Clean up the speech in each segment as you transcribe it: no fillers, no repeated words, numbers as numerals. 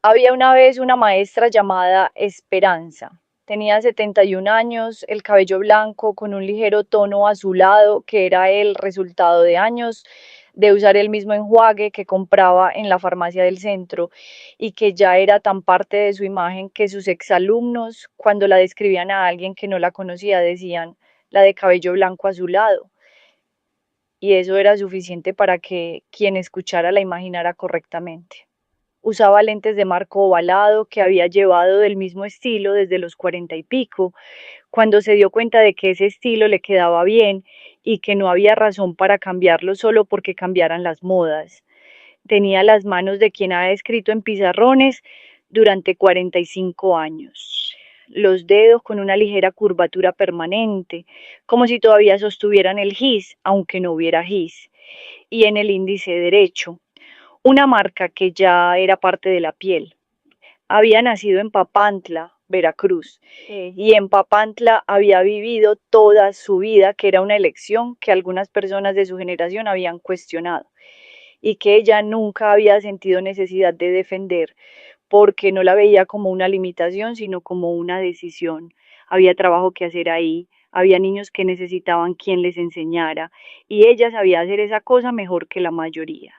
Había una vez una maestra llamada Esperanza. Tenía 71 años, el cabello blanco con un ligero tono azulado que era el resultado de años de usar el mismo enjuague que compraba en la farmacia del centro y que ya era tan parte de su imagen que sus exalumnos, cuando la describían a alguien que no la conocía, decían la de cabello blanco azulado. Y eso era suficiente para que quien escuchara la imaginara correctamente. Usaba lentes de marco ovalado que había llevado del mismo estilo desde los 40 y pico, cuando se dio cuenta de que ese estilo le quedaba bien y que no había razón para cambiarlo solo porque cambiaran las modas. Tenía las manos de quien ha escrito en pizarrones durante 45 años. Los dedos con una ligera curvatura permanente, como si todavía sostuvieran el gis, aunque no hubiera gis, y en el índice derecho, una marca que ya era parte de la piel. Había nacido en Papantla, Veracruz, y en Papantla había vivido toda su vida, que era una elección que algunas personas de su generación habían cuestionado y que ella nunca había sentido necesidad de defender porque no la veía como una limitación, sino como una decisión. Había trabajo que hacer ahí, había niños que necesitaban quien les enseñara y ella sabía hacer esa cosa mejor que la mayoría.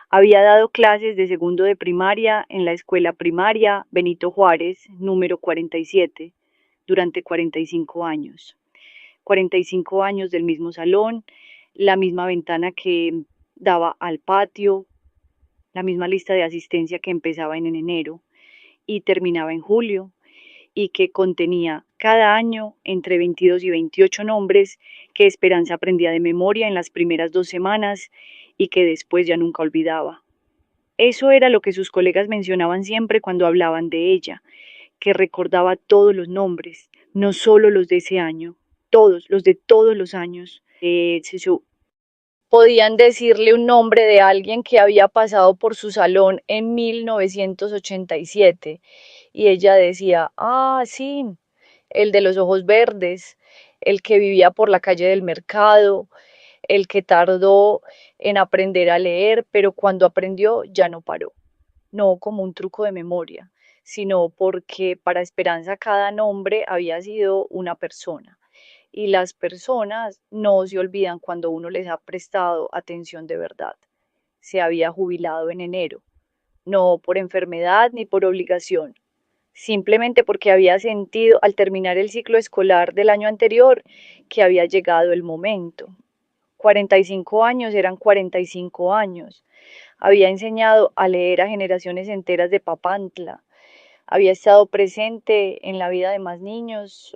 Había dado clases de segundo de primaria en la escuela primaria Benito Juárez, número 47, durante 45 años. 45 años del mismo salón, la misma ventana que daba al patio, la misma lista de asistencia que empezaba en enero y terminaba en julio y que contenía cada año entre 22 y 28 nombres que Esperanza aprendía de memoria en las primeras 2 semanas y que después ya nunca olvidaba. Eso era lo que sus colegas mencionaban siempre cuando hablaban de ella, que recordaba todos los nombres, no solo los de ese año, todos, los de todos los años. Podían decirle un nombre de alguien que había pasado por su salón en 1987 y ella decía, ah, sí, el de los ojos verdes, el que vivía por la calle del mercado, el que tardó en aprender a leer, pero cuando aprendió ya no paró, no como un truco de memoria, sino porque para Esperanza cada nombre había sido una persona y las personas no se olvidan cuando uno les ha prestado atención de verdad. Se había jubilado en enero, no por enfermedad ni por obligación, simplemente porque había sentido al terminar el ciclo escolar del año anterior que había llegado el momento. 45 años eran 45 años. Había enseñado a leer a generaciones enteras de Papantla, había estado presente en la vida de más niños,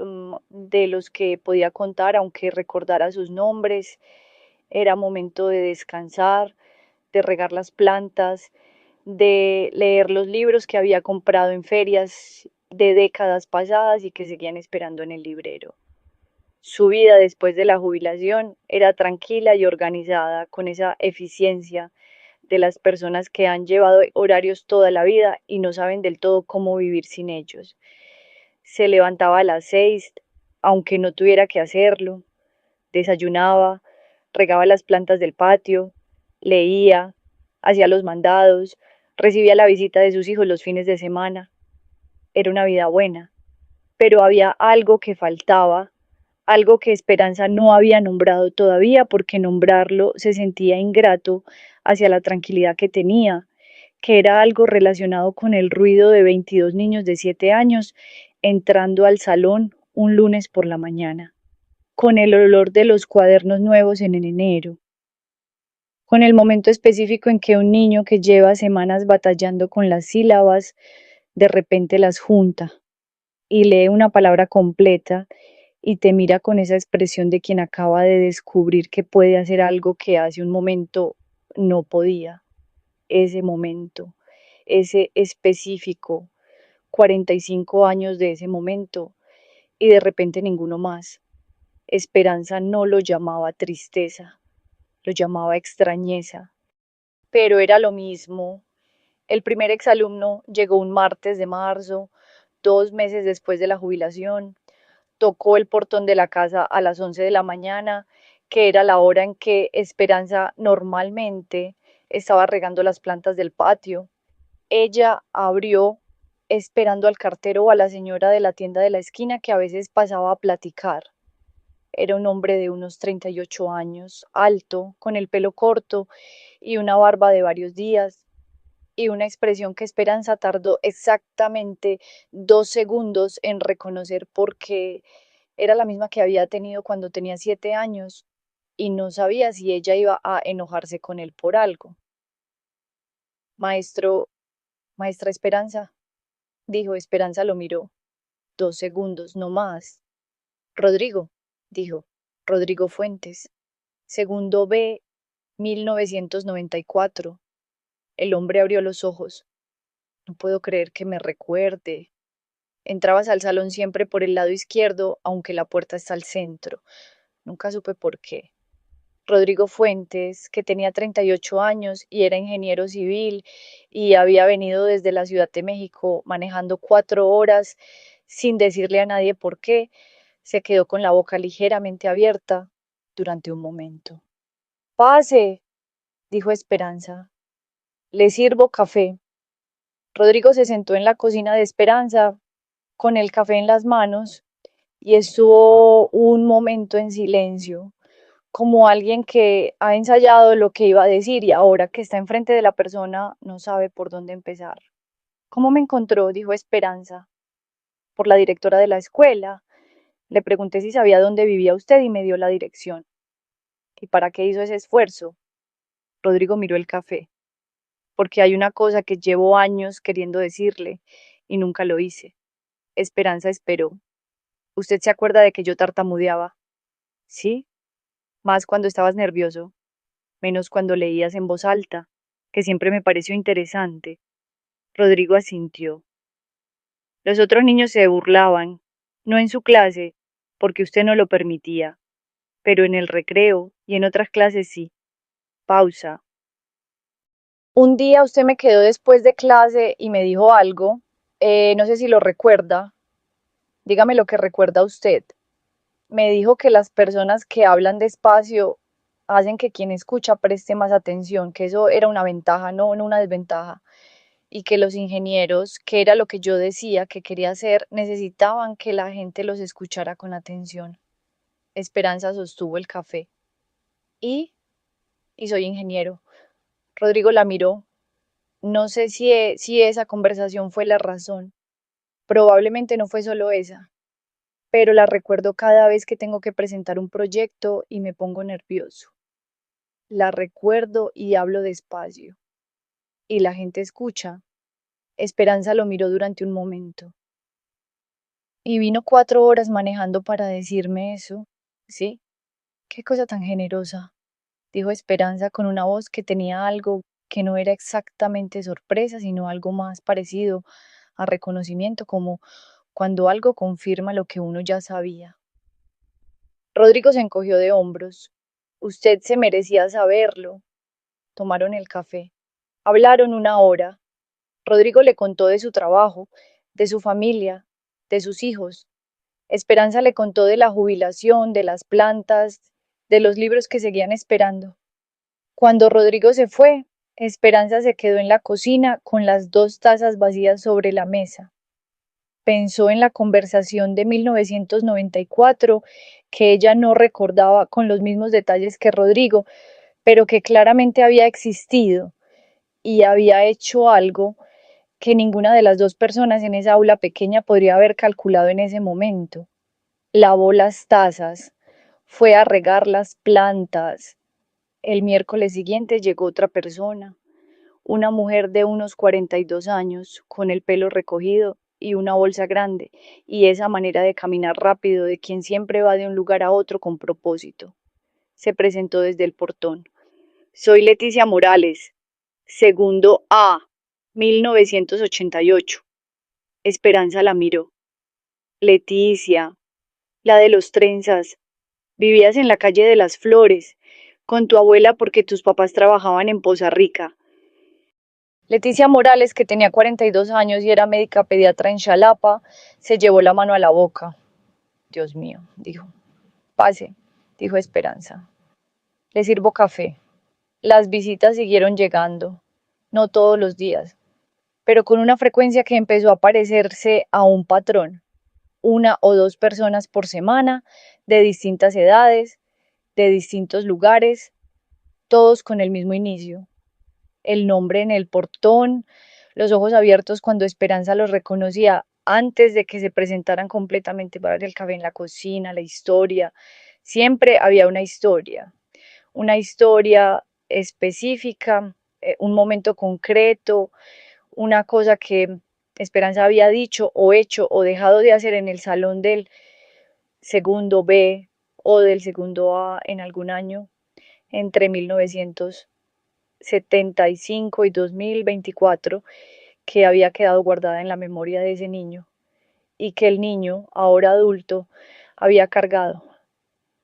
de los que podía contar, aunque recordara sus nombres. Era momento de descansar, de regar las plantas, de leer los libros que había comprado en ferias de décadas pasadas y que seguían esperando en el librero. Su vida después de la jubilación era tranquila y organizada, con esa eficiencia de las personas que han llevado horarios toda la vida y no saben del todo cómo vivir sin ellos. Se levantaba a las 6, aunque no tuviera que hacerlo, desayunaba, regaba las plantas del patio, leía, hacía los mandados, recibía la visita de sus hijos los fines de semana. Era una vida buena, pero había algo que faltaba, algo que Esperanza no había nombrado todavía porque nombrarlo se sentía ingrato hacia la tranquilidad que tenía, que era algo relacionado con el ruido de 22 niños de 7 años entrando al salón un lunes por la mañana, con el olor de los cuadernos nuevos en enero, con el momento específico en que un niño que lleva semanas batallando con las sílabas de repente las junta y lee una palabra completa y te mira con esa expresión de quien acaba de descubrir que puede hacer algo que hace un momento no podía. Ese momento, ese específico, 45 años de ese momento y de repente ninguno más. Esperanza no lo llamaba tristeza, lo llamaba extrañeza, pero era lo mismo. El primer exalumno llegó un martes de marzo, 2 meses después de la jubilación. Tocó el portón de la casa a las 11 de la mañana, que era la hora en que Esperanza normalmente estaba regando las plantas del patio. Ella abrió esperando al cartero o a la señora de la tienda de la esquina que a veces pasaba a platicar. Era un hombre de unos 38 años, alto, con el pelo corto y una barba de varios días, y una expresión que Esperanza tardó exactamente 2 segundos en reconocer porque era la misma que había tenido cuando tenía 7 años y no sabía si ella iba a enojarse con él por algo. Maestro, maestra Esperanza, dijo. Esperanza lo miró. 2 segundos, no más. Rodrigo, dijo. Rodrigo Fuentes. Segundo B, 1994. El hombre abrió los ojos. No puedo creer que me recuerde. Entrabas al salón siempre por el lado izquierdo, aunque la puerta está al centro. Nunca supe por qué. Rodrigo Fuentes, que tenía 38 años y era ingeniero civil y había venido desde la Ciudad de México manejando 4 horas sin decirle a nadie por qué, se quedó con la boca ligeramente abierta durante un momento. Pase, dijo Esperanza. Le sirvo café. Rodrigo se sentó en la cocina de Esperanza con el café en las manos y estuvo un momento en silencio, como alguien que ha ensayado lo que iba a decir y ahora que está enfrente de la persona no sabe por dónde empezar. ¿Cómo me encontró? Dijo Esperanza. Por la directora de la escuela. Le pregunté si sabía dónde vivía usted y me dio la dirección. ¿Y para qué hizo ese esfuerzo? Rodrigo miró el café. Porque hay una cosa que llevo años queriendo decirle y nunca lo hice. Esperanza esperó. ¿Usted se acuerda de que yo tartamudeaba? Sí, más cuando estabas nervioso, menos cuando leías en voz alta, que siempre me pareció interesante. Rodrigo asintió. Los otros niños se burlaban, no en su clase, porque usted no lo permitía, pero en el recreo y en otras clases sí. Pausa. Un día usted me quedó después de clase y me dijo algo, no sé si lo recuerda, dígame lo que recuerda usted. Me dijo que las personas que hablan despacio hacen que quien escucha preste más atención, que eso era una ventaja, no una desventaja, y que los ingenieros, que era lo que yo decía que quería hacer, necesitaban que la gente los escuchara con atención. Esperanza sostuvo el café. Y soy ingeniero. Rodrigo la miró. No sé si esa conversación fue la razón. Probablemente no fue solo esa, pero la recuerdo cada vez que tengo que presentar un proyecto y me pongo nervioso. La recuerdo y hablo despacio. Y la gente escucha. Esperanza lo miró durante un momento. Y vino 4 horas manejando para decirme eso. ¿Sí? Qué cosa tan generosa, dijo Esperanza con una voz que tenía algo que no era exactamente sorpresa, sino algo más parecido a reconocimiento, como cuando algo confirma lo que uno ya sabía. Rodrigo se encogió de hombros. Usted se merecía saberlo. Tomaron el café. Hablaron 1 hora. Rodrigo le contó de su trabajo, de su familia, de sus hijos. Esperanza le contó de la jubilación, de las plantas, de los libros que seguían esperando. Cuando Rodrigo se fue, Esperanza se quedó en la cocina con las 2 tazas vacías sobre la mesa. Pensó en la conversación de 1994 que ella no recordaba con los mismos detalles que Rodrigo, pero que claramente había existido y había hecho algo que ninguna de las dos personas en esa aula pequeña podría haber calculado en ese momento. Lavó las tazas, fue a regar las plantas. El miércoles siguiente llegó otra persona, una mujer de unos 42 años, con el pelo recogido y una bolsa grande, y esa manera de caminar rápido de quien siempre va de un lugar a otro con propósito. Se presentó desde el portón. Soy Leticia Morales, segundo A, 1988. Esperanza la miró. Leticia, la de los trenzas. Vivías en la calle de las Flores, con tu abuela porque tus papás trabajaban en Poza Rica. Leticia Morales, que tenía 42 años y era médica pediatra en Xalapa, se llevó la mano a la boca. Dios mío, dijo. Pase, dijo Esperanza. Le sirvo café. Las visitas siguieron llegando, no todos los días, pero con una frecuencia que empezó a parecerse a un patrón, una o dos personas por semana, de distintas edades, de distintos lugares, todos con el mismo inicio, el nombre en el portón, los ojos abiertos cuando Esperanza los reconocía antes de que se presentaran completamente para el café en la cocina, la historia. Siempre había una historia específica, un momento concreto, una cosa que Esperanza había dicho o hecho o dejado de hacer en el salón del segundo B o del segundo A en algún año entre 1975 y 2024, que había quedado guardada en la memoria de ese niño y que el niño, ahora adulto, había cargado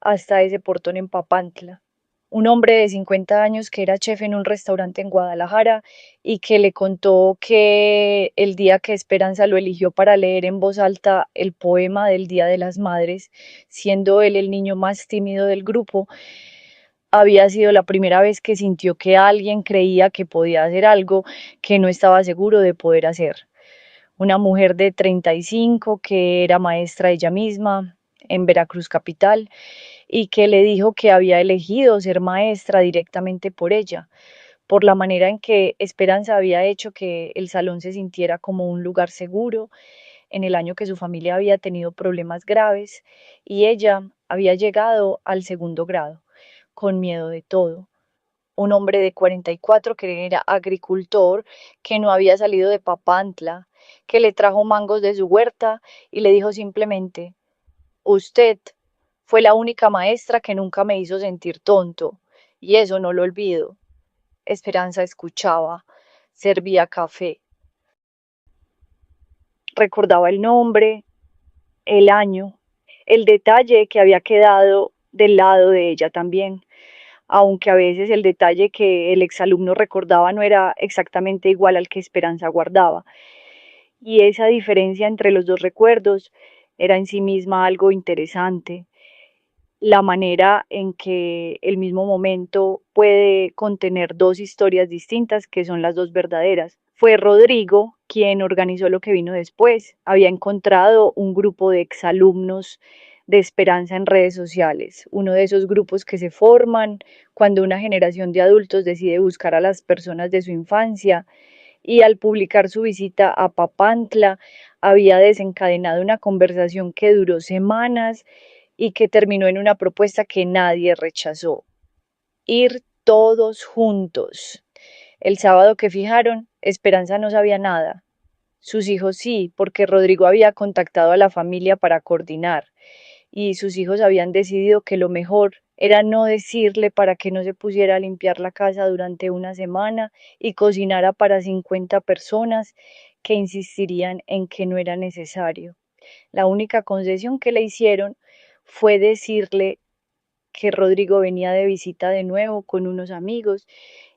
hasta ese portón en Papantla. Un hombre de 50 años que era chef en un restaurante en Guadalajara y que le contó que el día que Esperanza lo eligió para leer en voz alta el poema del Día de las Madres, siendo él el niño más tímido del grupo, había sido la primera vez que sintió que alguien creía que podía hacer algo que no estaba seguro de poder hacer. Una mujer de 35 que era maestra ella misma en Veracruz capital y que le dijo que había elegido ser maestra directamente por ella, por la manera en que Esperanza había hecho que el salón se sintiera como un lugar seguro en el año que su familia había tenido problemas graves y ella había llegado al segundo grado, con miedo de todo. Un hombre de 44 que era agricultor, que no había salido de Papantla, que le trajo mangos de su huerta y le dijo simplemente: usted fue la única maestra que nunca me hizo sentir tonto, y eso no lo olvido. Esperanza escuchaba, servía café, recordaba el nombre, el año, el detalle que había quedado del lado de ella también, aunque a veces el detalle que el exalumno recordaba no era exactamente igual al que Esperanza guardaba. Y esa diferencia entre los dos recuerdos era en sí misma algo interesante. La manera en que el mismo momento puede contener dos historias distintas que son las dos verdaderas. Fue Rodrigo quien organizó lo que vino después. Había encontrado un grupo de exalumnos de Esperanza en redes sociales, uno de esos grupos que se forman cuando una generación de adultos decide buscar a las personas de su infancia, y al publicar su visita a Papantla había desencadenado una conversación que duró semanas y que terminó en una propuesta que nadie rechazó: ir todos juntos. El sábado que fijaron, Esperanza no sabía nada. Sus hijos sí, porque Rodrigo había contactado a la familia para coordinar, y sus hijos habían decidido que lo mejor era no decirle para que no se pusiera a limpiar la casa durante una semana y cocinara para 50 personas que insistirían en que no era necesario. La única concesión que le hicieron fue decirle que Rodrigo venía de visita de nuevo con unos amigos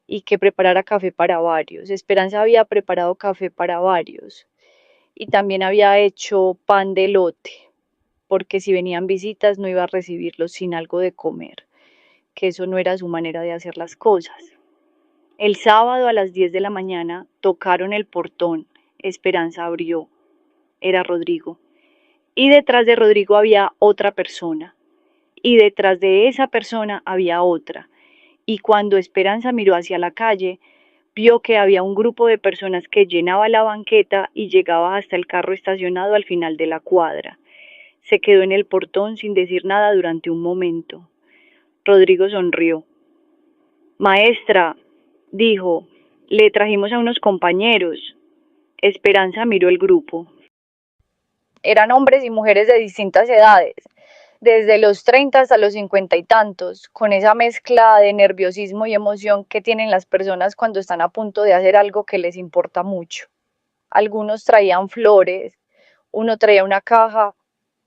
y que preparara café para varios. Esperanza había preparado café para varios y también había hecho pan de elote, porque si venían visitas no iba a recibirlos sin algo de comer, que eso no era su manera de hacer las cosas. El sábado a las 10 de la mañana tocaron el portón. Esperanza abrió. Era Rodrigo. Y detrás de Rodrigo había otra persona. Y detrás de esa persona había otra. Y cuando Esperanza miró hacia la calle, vio que había un grupo de personas que llenaba la banqueta y llegaba hasta el carro estacionado al final de la cuadra. Se quedó en el portón sin decir nada durante un momento. Rodrigo sonrió. Maestra, dijo, le trajimos a unos compañeros. Esperanza miró el grupo. Eran hombres y mujeres de distintas edades, desde los 30 hasta los 50 y tantos, con esa mezcla de nerviosismo y emoción que tienen las personas cuando están a punto de hacer algo que les importa mucho. Algunos traían flores, uno traía una caja,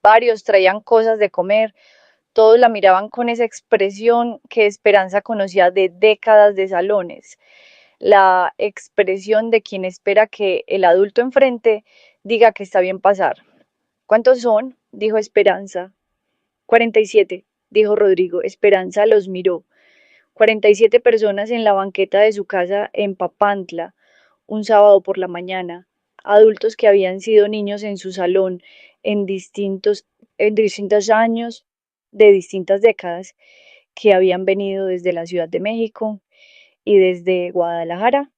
varios traían cosas de comer, todos la miraban con esa expresión que Esperanza conocía de décadas de salones, la expresión de quien espera que el adulto enfrente diga que está bien pasar. ¿Cuántos son?, dijo Esperanza. 47, dijo Rodrigo. Esperanza los miró. 47 personas en la banqueta de su casa en Papantla, un sábado por la mañana, adultos que habían sido niños en su salón en distintos años, de distintas décadas, que habían venido desde la Ciudad de México y desde Guadalajara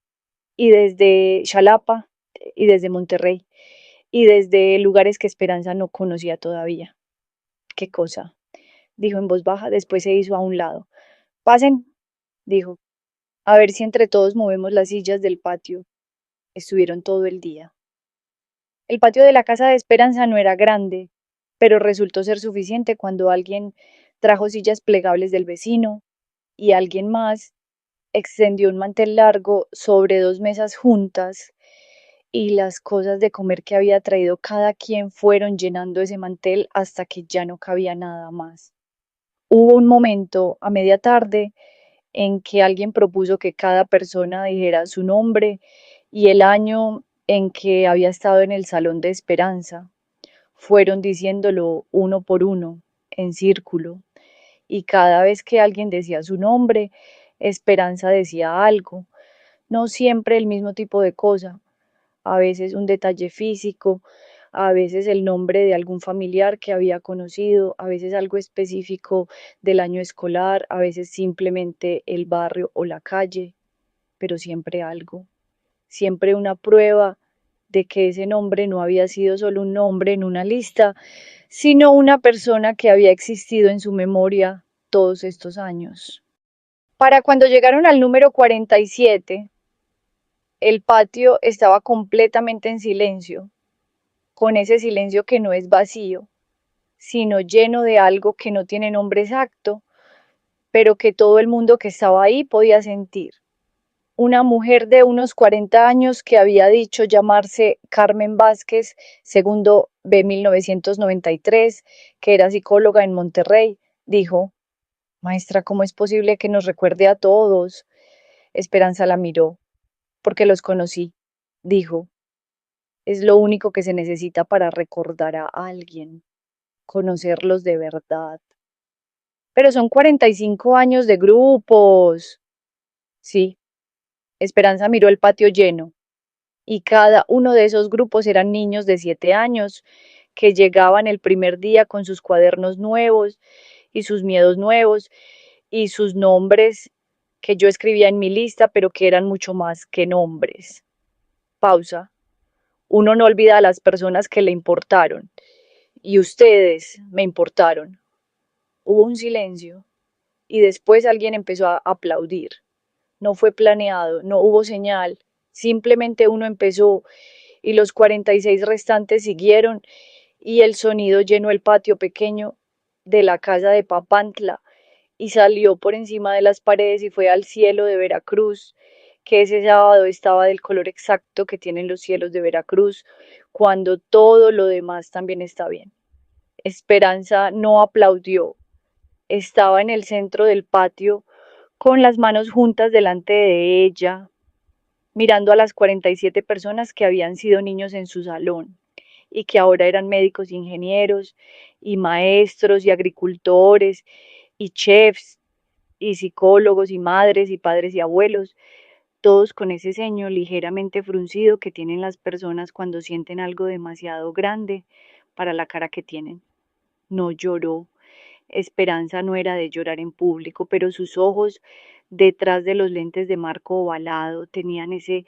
y desde Xalapa y desde Monterrey y desde lugares que Esperanza no conocía todavía. ¿Qué cosa? Dijo en voz baja, después se hizo a un lado. Pasen, dijo, a ver si entre todos movemos las sillas del patio. Estuvieron todo el día. El patio de la casa de Esperanza no era grande, pero resultó ser suficiente cuando alguien trajo sillas plegables del vecino y alguien más extendió un mantel largo sobre dos mesas juntas y las cosas de comer que había traído cada quien fueron llenando ese mantel hasta que ya no cabía nada más. Hubo un momento a media tarde en que alguien propuso que cada persona dijera su nombre y el año en que había estado en el Salón de Esperanza. Fueron diciéndolo uno por uno, en círculo, y cada vez que alguien decía su nombre, Esperanza decía algo, no siempre el mismo tipo de cosa, a veces un detalle físico, a veces el nombre de algún familiar que había conocido, a veces algo específico del año escolar, a veces simplemente el barrio o la calle, pero siempre algo, siempre una prueba de que ese nombre no había sido solo un nombre en una lista, sino una persona que había existido en su memoria todos estos años. Para cuando llegaron al número 47, el patio estaba completamente en silencio, con ese silencio que no es vacío, sino lleno de algo que no tiene nombre exacto, pero que todo el mundo que estaba ahí podía sentir. Una mujer de unos 40 años que había dicho llamarse Carmen Vázquez, segundo B 1993, que era psicóloga en Monterrey, dijo, Maestra, ¿cómo es posible que nos recuerde a todos? Esperanza la miró, porque los conocí, dijo, es lo único que se necesita para recordar a alguien, conocerlos de verdad. Pero son 45 años de grupos. Sí, Esperanza miró el patio lleno, y cada uno de esos grupos eran niños de 7 años que llegaban el primer día con sus cuadernos nuevos y sus miedos nuevos y sus nombres que yo escribía en mi lista, pero que eran mucho más que nombres. Pausa. Uno no olvida a las personas que le importaron, y ustedes me importaron. Hubo un silencio, y después alguien empezó a aplaudir. No fue planeado, no hubo señal, simplemente uno empezó y los 46 restantes siguieron y el sonido llenó el patio pequeño de la casa de Papantla y salió por encima de las paredes y fue al cielo de Veracruz, que ese sábado estaba del color exacto que tienen los cielos de Veracruz, cuando todo lo demás también está bien. Esperanza no aplaudió, estaba en el centro del patio con las manos juntas delante de ella, mirando a las 47 personas que habían sido niños en su salón y que ahora eran médicos, ingenieros y maestros y agricultores y chefs y psicólogos y madres y padres y abuelos, todos con ese ceño ligeramente fruncido que tienen las personas cuando sienten algo demasiado grande para la cara que tienen. No lloró. Esperanza no era de llorar en público, pero sus ojos, detrás de los lentes de marco ovalado, tenían ese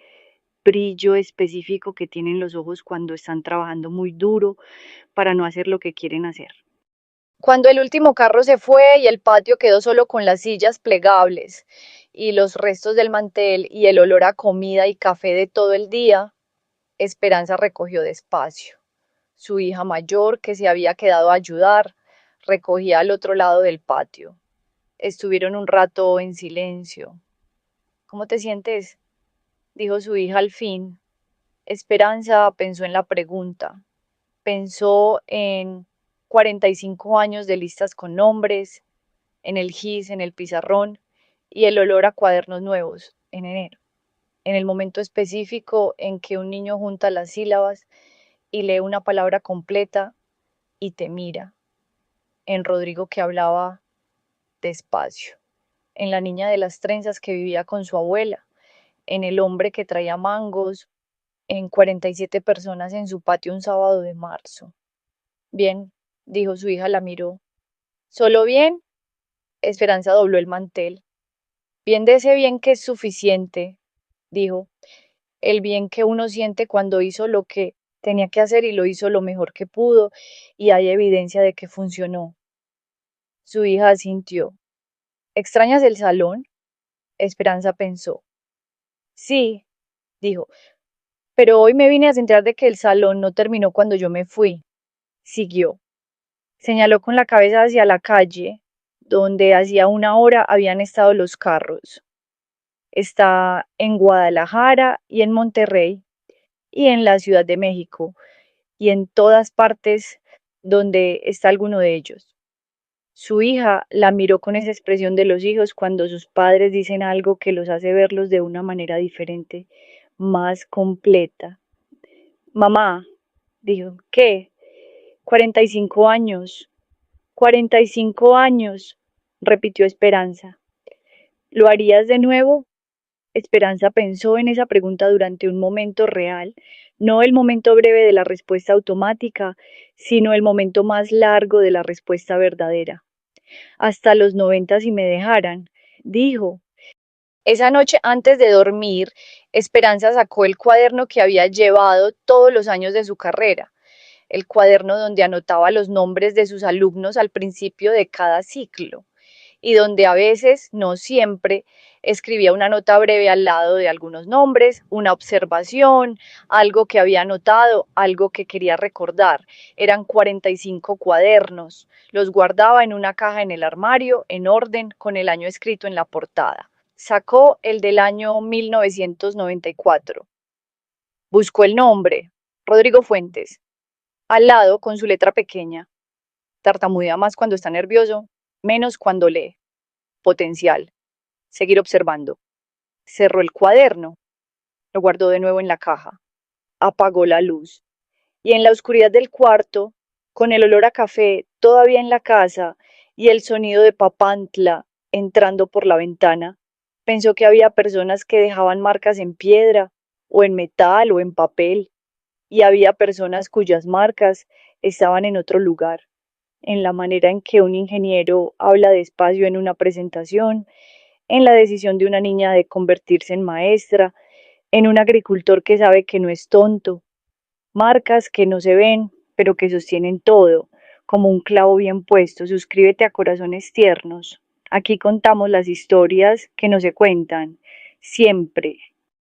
brillo específico que tienen los ojos cuando están trabajando muy duro para no hacer lo que quieren hacer. Cuando el último carro se fue y el patio quedó solo con las sillas plegables y los restos del mantel y el olor a comida y café de todo el día, Esperanza recogió despacio. Su hija mayor, que se había quedado a ayudar, recogía al otro lado del patio. Estuvieron un rato en silencio. ¿Cómo te sientes? Dijo su hija al fin. Esperanza pensó en la pregunta. Pensó en 45 años de listas con nombres, en el gis, en el pizarrón y el olor a cuadernos nuevos en enero, en el momento específico en que un niño junta las sílabas y lee una palabra completa y te mira, en Rodrigo que hablaba despacio, en la niña de las trenzas que vivía con su abuela, en El hombre que traía mangos, en 47 personas en su patio un sábado de marzo. Bien, dijo su hija, la miró. ¿Solo bien? Esperanza dobló el mantel. Bien de ese bien que es suficiente, dijo. El bien que uno siente cuando hizo lo que tenía que hacer y lo hizo lo mejor que pudo, y hay evidencia de que funcionó. Su hija asintió. ¿Extrañas el salón? Esperanza pensó. Sí, dijo, pero hoy me vine a enterar de que el salón no terminó cuando yo me fui. Siguió. Señaló con la cabeza hacia la calle, donde hacía una hora habían estado los carros. Está en Guadalajara y en Monterrey y en la Ciudad de México y en todas partes donde está alguno de ellos. Su hija la miró con esa expresión de los hijos cuando sus padres dicen algo que los hace verlos de una manera diferente, más completa. Mamá, dijo, ¿qué? 45 años. 45 años, repitió Esperanza. ¿Lo harías de nuevo? Esperanza pensó en esa pregunta durante un momento real, no el momento breve de la respuesta automática, sino el momento más largo de la respuesta verdadera. Hasta los 90 si me dejaran, dijo. Esa noche antes de dormir, Esperanza sacó el cuaderno que había llevado todos los años de su carrera, el cuaderno donde anotaba los nombres de sus alumnos al principio de cada ciclo y donde a veces, no siempre, escribía una nota breve al lado de algunos nombres, una observación, algo que había notado, algo que quería recordar. Eran 45 cuadernos. Los guardaba en una caja en el armario, en orden, con el año escrito en la portada. Sacó el del año 1994. Buscó el nombre, Rodrigo Fuentes, al lado con su letra pequeña. Tartamudea más cuando está nervioso, menos cuando lee. Potencial. Seguir observando. Cerró el cuaderno. Lo guardó de nuevo en la caja. Apagó la luz. Y en la oscuridad del cuarto, con el olor a café todavía en la casa y el sonido de Papantla entrando por la ventana, pensó que había personas que dejaban marcas en piedra, o en metal, o en papel, y había personas cuyas marcas estaban en otro lugar, en la manera en que un ingeniero habla despacio en una presentación, en la decisión de una niña de convertirse en maestra, en un agricultor que sabe que no es tonto, marcas que no se ven, pero que sostienen todo, como un clavo bien puesto. Suscríbete a Corazones Tiernos. Aquí contamos las historias que no se cuentan, siempre,